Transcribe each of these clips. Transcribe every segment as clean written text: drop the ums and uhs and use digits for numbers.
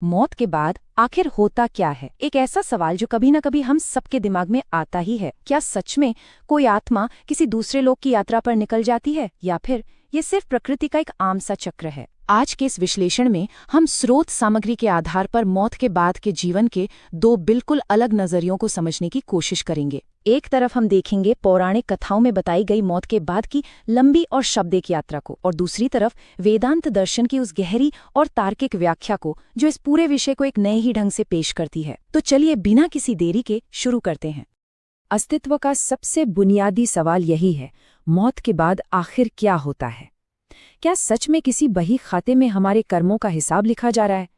मौत के बाद आखिर होता क्या है? एक ऐसा सवाल जो कभी न कभी हम सबके दिमाग में आता ही है। क्या सच में कोई आत्मा किसी दूसरे लोक की यात्रा पर निकल जाती है, या फिर ये सिर्फ प्रकृति का एक आम सा चक्र है? आज के इस विश्लेषण में हम स्रोत सामग्री के आधार पर मौत के बाद के जीवन के दो बिल्कुल अलग नजरियों को समझने की कोशिश करेंगे। एक तरफ हम देखेंगे पौराणिक कथाओं में बताई गई मौत के बाद की लंबी और शब्दिक यात्रा को, और दूसरी तरफ वेदांत दर्शन की उस गहरी और तार्किक व्याख्या को जो इस पूरे विषय को एक नए ही ढंग से पेश करती है। तो चलिए बिना किसी देरी के शुरू करते हैं। अस्तित्व का सबसे बुनियादी सवाल यही है, मौत के बाद आखिर क्या होता है? क्या सच में किसी बही खाते में हमारे कर्मों का हिसाब लिखा जा रहा है?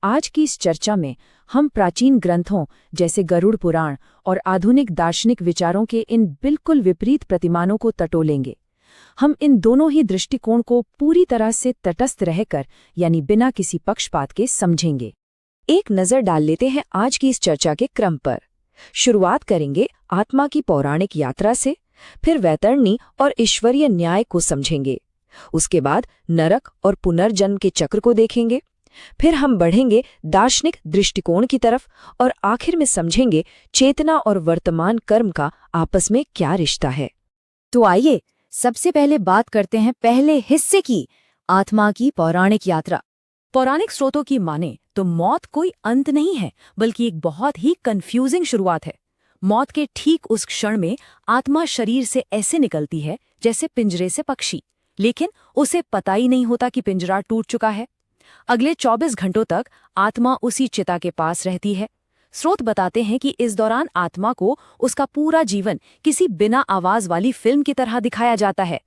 आज की इस चर्चा में हम प्राचीन ग्रंथों जैसे गरुड़ पुराण और आधुनिक दार्शनिक विचारों के इन बिल्कुल विपरीत प्रतिमानों को टटोलेंगे। हम इन दोनों ही दृष्टिकोण को पूरी तरह से तटस्थ रहकर, यानी बिना किसी पक्षपात के, समझेंगे। एक नज़र डाल लेते हैं आज की इस चर्चा के क्रम पर। शुरुआत करेंगे आत्मा की पौराणिक यात्रा से, फिर वैतरणी और ईश्वरीय न्याय को समझेंगे। उसके बाद नरक और पुनर्जन्म के चक्र को देखेंगे। फिर हम बढ़ेंगे दार्शनिक दृष्टिकोण की तरफ, और आखिर में समझेंगे चेतना और वर्तमान कर्म का आपस में क्या रिश्ता है। तो आइए सबसे पहले बात करते हैं पहले हिस्से की, आत्मा की पौराणिक यात्रा। पौराणिक स्रोतों की माने तो मौत कोई अंत नहीं है, बल्कि एक बहुत ही कंफ्यूजिंग शुरुआत है। मौत के ठीक उस क्षण में आत्मा शरीर से ऐसे निकलती है जैसे पिंजरे से पक्षी, लेकिन उसे पता ही नहीं होता कि पिंजरा टूट चुका है। अगले 24 घंटों तक आत्मा उसी चिता के पास रहती है। स्रोत बताते हैं कि इस दौरान आत्मा को उसका पूरा जीवन किसी बिना आवाज वाली फिल्म की तरह दिखाया जाता है।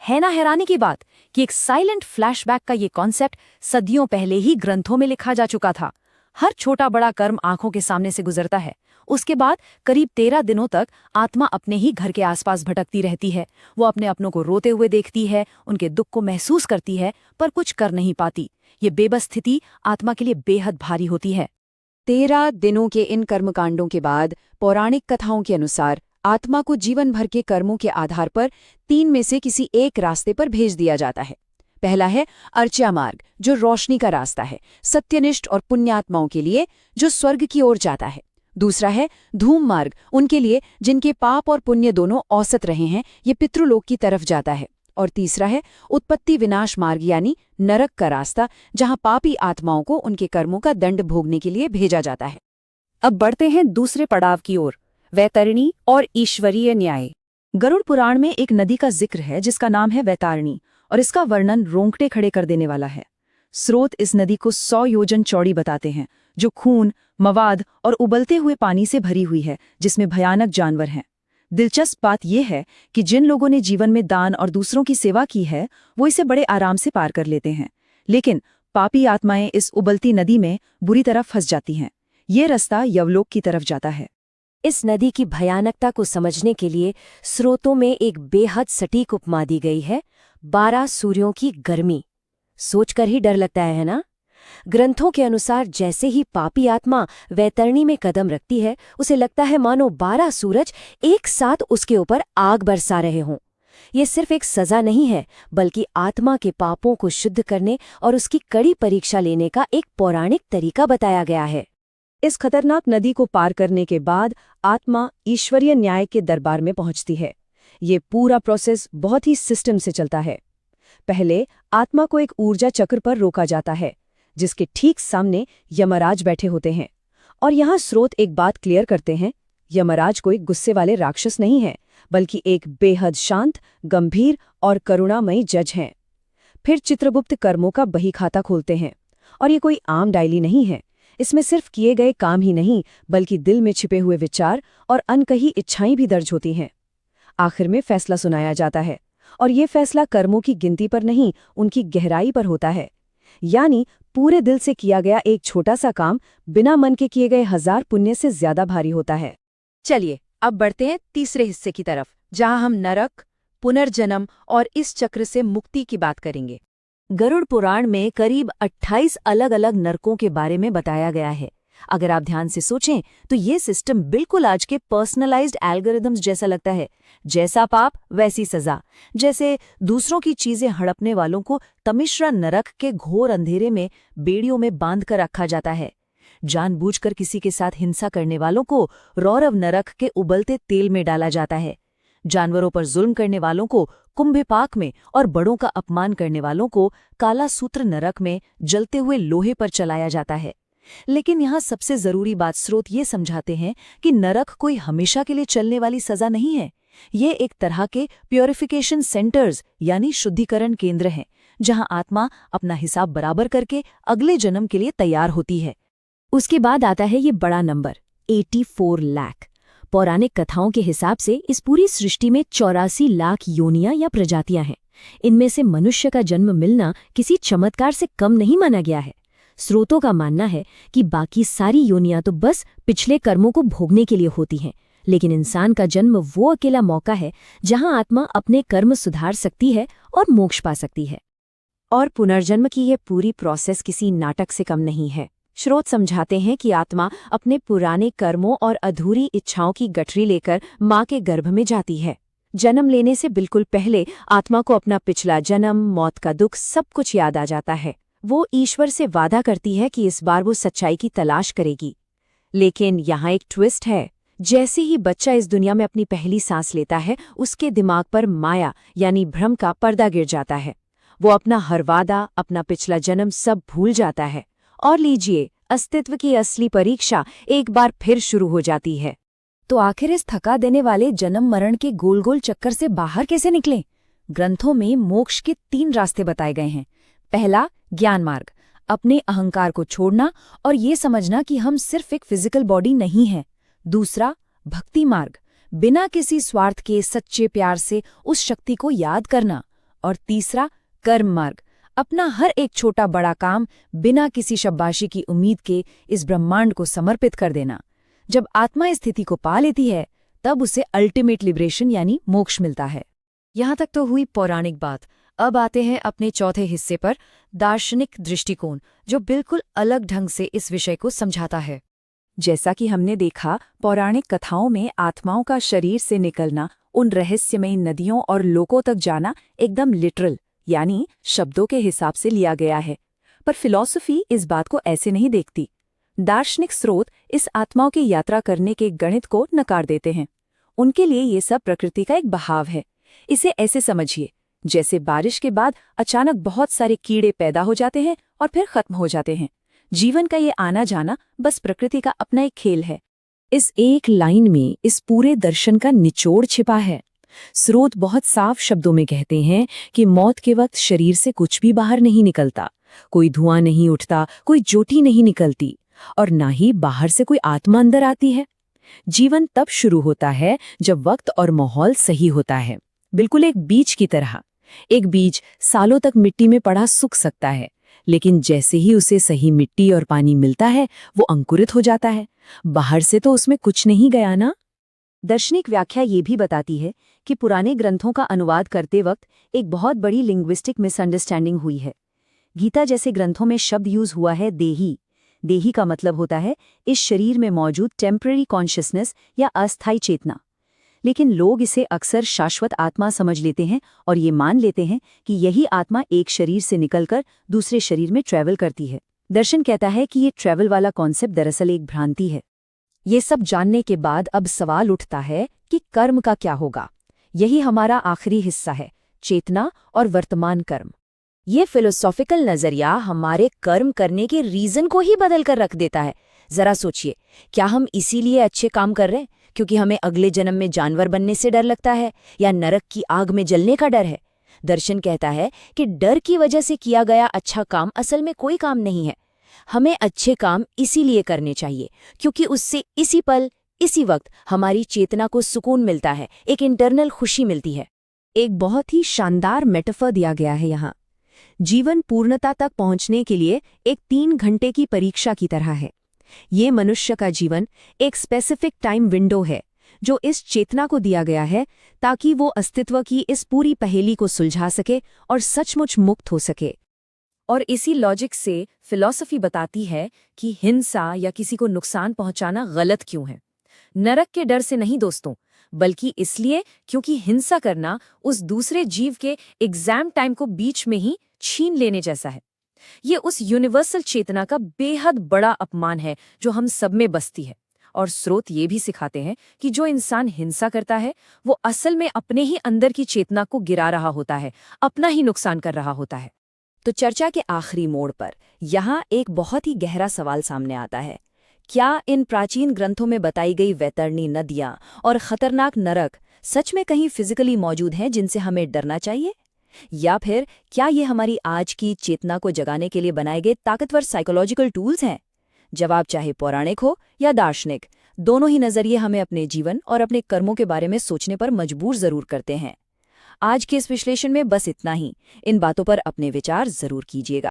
ना हैरानी की बात कि एक साइलेंट फ्लैशबैक का ये कॉन्सेप्ट सदियों पहले ही ग्रंथों में लिखा जा चुका था। हर छोटा बड़ा कर्म आंखों के सामने से गुजरता है। उसके बाद करीब 13 दिनों तक आत्मा अपने ही घर के आसपास भटकती रहती है। वो अपने अपनों को रोते हुए देखती है, उनके दुख को महसूस करती है, पर कुछ कर नहीं पाती। ये बेबस स्थिति आत्मा के लिए बेहद भारी होती है। 13 दिनों के इन कर्मकांडों के बाद पौराणिक कथाओं के अनुसार आत्मा को जीवन भर के कर्मों के आधार पर 3 में से किसी एक रास्ते पर भेज दिया जाता है। पहला है अर्चा मार्ग, जो रोशनी का रास्ता है, सत्यनिष्ठ और पुण्यात्माओं के लिए, जो स्वर्ग की ओर जाता है। दूसरा है धूम मार्ग, उनके लिए जिनके पाप और पुण्य दोनों औसत रहे हैं, ये पितृलोक की तरफ जाता है। और तीसरा है उत्पत्ति विनाश मार्ग, यानी नरक का रास्ता, जहां पापी आत्माओं को उनके कर्मों का दंड भोगने के लिए भेजा जाता है। अब बढ़ते हैं दूसरे पड़ाव की ओर, वैतरणी और ईश्वरीय न्याय। गरुड़ पुराण में एक नदी का जिक्र है जिसका नाम है वैतरणी, और इसका वर्णन रोंगटे खड़े कर देने वाला है। स्रोत इस नदी को 100 योजन चौड़ी बताते हैं, जो खून, मवाद और उबलते हुए पानी से भरी हुई है, जिसमें भयानक जानवर हैं। दिलचस्प बात यह है कि जिन लोगों ने जीवन में दान और दूसरों की सेवा की है, वो इसे बड़े आराम से पार कर लेते हैं, लेकिन पापी आत्माएं इस उबलती नदी में बुरी तरह फंस जाती हैं। ये रास्ता यवलोक की तरफ जाता है। इस नदी की भयानकता को समझने के लिए स्रोतों में एक बेहद सटीक उपमा दी गई है, 12 सूर्यों की गर्मी। सोचकर ही डर लगता है ना? ग्रंथों के अनुसार जैसे ही पापी आत्मा वैतरणी में कदम रखती है, उसे लगता है मानो 12 सूरज एक साथ उसके ऊपर आग बरसा रहे हों। ये सिर्फ एक सजा नहीं है, बल्कि आत्मा के पापों को शुद्ध करने और उसकी कड़ी परीक्षा लेने का एक पौराणिक तरीका बताया गया है। इस खतरनाक नदी को पार करने के बाद आत्मा ईश्वरीय न्याय के दरबार में पहुंचती है। ये पूरा प्रोसेस बहुत ही सिस्टम से चलता है। पहले आत्मा को एक ऊर्जा चक्र पर रोका जाता है, जिसके ठीक सामने यमराज बैठे होते हैं। और यहाँ स्रोत एक बात क्लियर करते हैं, यमराज कोई गुस्से वाले राक्षस नहीं है, बल्कि एक बेहद शांत, गंभीर और करुणामयी जज हैं। फिर चित्रगुप्त कर्मों का बही खाता खोलते हैं, और ये कोई आम डायरी नहीं है। इसमें सिर्फ किए गए काम ही नहीं, बल्कि दिल में छिपे हुए विचार और अनकही इच्छाएं भी दर्ज होती हैं। आखिर में फैसला सुनाया जाता है, और ये फैसला कर्मों की गिनती पर नहीं, उनकी गहराई पर होता है। यानी पूरे दिल से किया गया एक छोटा सा काम बिना मन के किए गए 1000 पुण्य से ज्यादा भारी होता है। चलिए अब बढ़ते हैं तीसरे हिस्से की तरफ, जहां हम नरक, पुनर्जन्म और इस चक्र से मुक्ति की बात करेंगे। गरुड़ पुराण में करीब 28 अलग अलग नरकों के बारे में बताया गया है। अगर आप ध्यान से सोचें तो ये सिस्टम बिल्कुल आज के पर्सनलाइज्ड एल्गोरिदम्स जैसा लगता है। जैसा पाप वैसी सजा। जैसे दूसरों की चीजें हड़पने वालों को तमिश्रा नरक के घोर अंधेरे में बेड़ियों में बांध कर रखा जाता है। जानबूझकर किसी के साथ हिंसा करने वालों को रौरव नरक के उबलते तेल में डाला जाता है। जानवरों पर जुल्म करने वालों को कुंभपाक में और बड़ों का अपमान करने वालों को काला सूत्र नरक में जलते हुए लोहे पर चलाया जाता है। लेकिन यहाँ सबसे जरूरी बात स्रोत ये समझाते हैं कि नरक कोई हमेशा के लिए चलने वाली सजा नहीं है। ये एक तरह के प्योरिफिकेशन सेंटर्स यानी शुद्धिकरण केंद्र हैं, जहाँ आत्मा अपना हिसाब बराबर करके अगले जन्म के लिए तैयार होती है। उसके बाद आता है ये बड़ा नंबर 84 लाख। पौराणिक कथाओं के हिसाब से इस पूरी सृष्टि में 84 लाख योनियां या प्रजातियां हैं। इनमें से मनुष्य का जन्म मिलना किसी चमत्कार से कम नहीं माना गया है। स्रोतों का मानना है कि बाकी सारी योनियां तो बस पिछले कर्मों को भोगने के लिए होती हैं, लेकिन इंसान का जन्म वो अकेला मौका है जहां आत्मा अपने कर्म सुधार सकती है और मोक्ष पा सकती है। और पुनर्जन्म की ये पूरी प्रोसेस किसी नाटक से कम नहीं है। स्रोत समझाते हैं कि आत्मा अपने पुराने कर्मों और अधूरी इच्छाओं की गठरी लेकर माँ के गर्भ में जाती है। जन्म लेने से बिल्कुल पहले आत्मा को अपना पिछला जन्म, मौत का दुख सब कुछ याद आ जाता है। वो ईश्वर से वादा करती है कि इस बार वो सच्चाई की तलाश करेगी। लेकिन यहाँ एक ट्विस्ट है। जैसे ही बच्चा इस दुनिया में अपनी पहली सांस लेता है, उसके दिमाग पर माया यानी भ्रम का पर्दा गिर जाता है। वो अपना हर वादा, अपना पिछला जन्म सब भूल जाता है। और लीजिए, अस्तित्व की असली परीक्षा एक बार फिर शुरू हो जाती है। तो आखिर इस थका देने वाले जन्म मरण के गोल गोल चक्कर से बाहर कैसे निकलें? ग्रंथों में मोक्ष के 3 रास्ते बताए गए हैं। पहला, ज्ञान मार्ग, अपने अहंकार को छोड़ना और ये समझना कि हम सिर्फ एक फिजिकल बॉडी नहीं हैं। दूसरा, भक्ति मार्ग, बिना किसी स्वार्थ के सच्चे प्यार से उस शक्ति को याद करना। और तीसरा, कर्म मार्ग, अपना हर एक छोटा बड़ा काम बिना किसी शाबाशी की उम्मीद के इस ब्रह्मांड को समर्पित कर देना। जब आत्मा इस स्थिति को पा लेती है, तब उसे अल्टीमेट लिबरेशन यानी मोक्ष मिलता है। यहाँ तक तो हुई पौराणिक बात। अब आते हैं अपने चौथे हिस्से पर, दार्शनिक दृष्टिकोण, जो बिल्कुल अलग ढंग से इस विषय को समझाता है। जैसा कि हमने देखा, पौराणिक कथाओं में आत्माओं का शरीर से निकलना, उन रहस्यमयी नदियों और लोकों तक जाना एकदम लिटरल यानी शब्दों के हिसाब से लिया गया है। पर फिलॉसफी इस बात को ऐसे नहीं देखती। दार्शनिक स्रोत इस आत्माओं की यात्रा करने के गणित को नकार देते हैं। उनके लिए ये सब प्रकृति का एक बहाव है। इसे ऐसे समझिए, जैसे बारिश के बाद अचानक बहुत सारे कीड़े पैदा हो जाते हैं और फिर खत्म हो जाते हैं। जीवन का ये आना जाना बस प्रकृति का अपना एक खेल है। इस एक लाइन में इस पूरे दर्शन का निचोड़ छिपा है। स्रोत बहुत साफ शब्दों में कहते हैं कि मौत के वक्त शरीर से कुछ भी बाहर नहीं निकलता, कोई धुआं नहीं उठता, कोई ज्योति नहीं निकलती और ना ही बाहर से कोई आत्मा अंदर आती है। जीवन तब शुरू होता है जब वक्त और माहौल सही होता है, बिल्कुल एक बीज की तरह। एक बीज सालों तक मिट्टी में पड़ा सूख सकता है, लेकिन जैसे ही उसे सही मिट्टी और पानी मिलता है, वो अंकुरित हो जाता है। बाहर से तो उसमें कुछ नहीं गया ना। दार्शनिक व्याख्या ये भी बताती है कि पुराने ग्रंथों का अनुवाद करते वक्त एक बहुत बड़ी लिंग्विस्टिक मिसअंडरस्टैंडिंग हुई है। गीता जैसे ग्रंथों में शब्द यूज हुआ है देही। देही का मतलब होता है इस शरीर में मौजूद टेम्पररी कॉन्शियसनेस या अस्थायी चेतना। लेकिन लोग इसे अक्सर शाश्वत आत्मा समझ लेते हैं और ये मान लेते हैं कि यही आत्मा एक शरीर से निकलकर दूसरे शरीर में ट्रैवल करती है। दर्शन कहता है कि ये ट्रैवल वाला कॉन्सेप्ट दरअसल एक भ्रांति है। ये सब जानने के बाद अब सवाल उठता है कि कर्म का क्या होगा। यही हमारा आखिरी हिस्सा है, चेतना और वर्तमान कर्म। ये फिलोसॉफिकल नजरिया हमारे कर्म करने के रीजन को ही बदल कर रख देता है। जरा सोचिए, क्या हम इसीलिए अच्छे काम कर रहे हैं क्योंकि हमें अगले जन्म में जानवर बनने से डर लगता है या नरक की आग में जलने का डर है? दर्शन कहता है कि डर की वजह से किया गया अच्छा काम असल में कोई काम नहीं है। हमें अच्छे काम इसीलिए करने चाहिए क्योंकि उससे इसी पल, इसी वक्त हमारी चेतना को सुकून मिलता है, एक इंटरनल खुशी मिलती है। एक बहुत ही शानदार मेटाफर दिया गया है यहाँ। जीवन पूर्णता तक पहुंचने के लिए एक 3 घंटे की परीक्षा की तरह है। ये मनुष्य का जीवन एक स्पेसिफिक टाइम विंडो है जो इस चेतना को दिया गया है ताकि वो अस्तित्व की इस पूरी पहेली को सुलझा सके और सचमुच मुक्त हो सके। और इसी लॉजिक से फिलॉसफी बताती है कि हिंसा या किसी को नुकसान पहुंचाना गलत क्यों है। नरक के डर से नहीं दोस्तों, बल्कि इसलिए क्योंकि हिंसा करना उस दूसरे जीव के एग्जाम टाइम को बीच में ही छीन लेने जैसा है। ये उस यूनिवर्सल चेतना का बेहद बड़ा अपमान है जो हम सब में बसती है। और स्रोत ये भी सिखाते हैं कि जो इंसान हिंसा करता है वो असल में अपने ही अंदर की चेतना को गिरा रहा होता है, अपना ही नुकसान कर रहा होता है। तो चर्चा के आखिरी मोड़ पर यहाँ एक बहुत ही गहरा सवाल सामने आता है। क्या इन प्राचीन ग्रंथों में बताई गई वैतरणी नदियाँ और खतरनाक नरक सच में कहीं फिजिकली मौजूद हैं जिनसे हमें डरना चाहिए? या फिर क्या ये हमारी आज की चेतना को जगाने के लिए बनाए गए ताकतवर साइकोलॉजिकल टूल्स हैं? जवाब चाहे पौराणिक हो या दार्शनिक, दोनों ही नजरिए हमें अपने जीवन और अपने कर्मों के बारे में सोचने पर मजबूर जरूर करते हैं। आज के इस विश्लेषण में बस इतना ही। इन बातों पर अपने विचार जरूर कीजिएगा।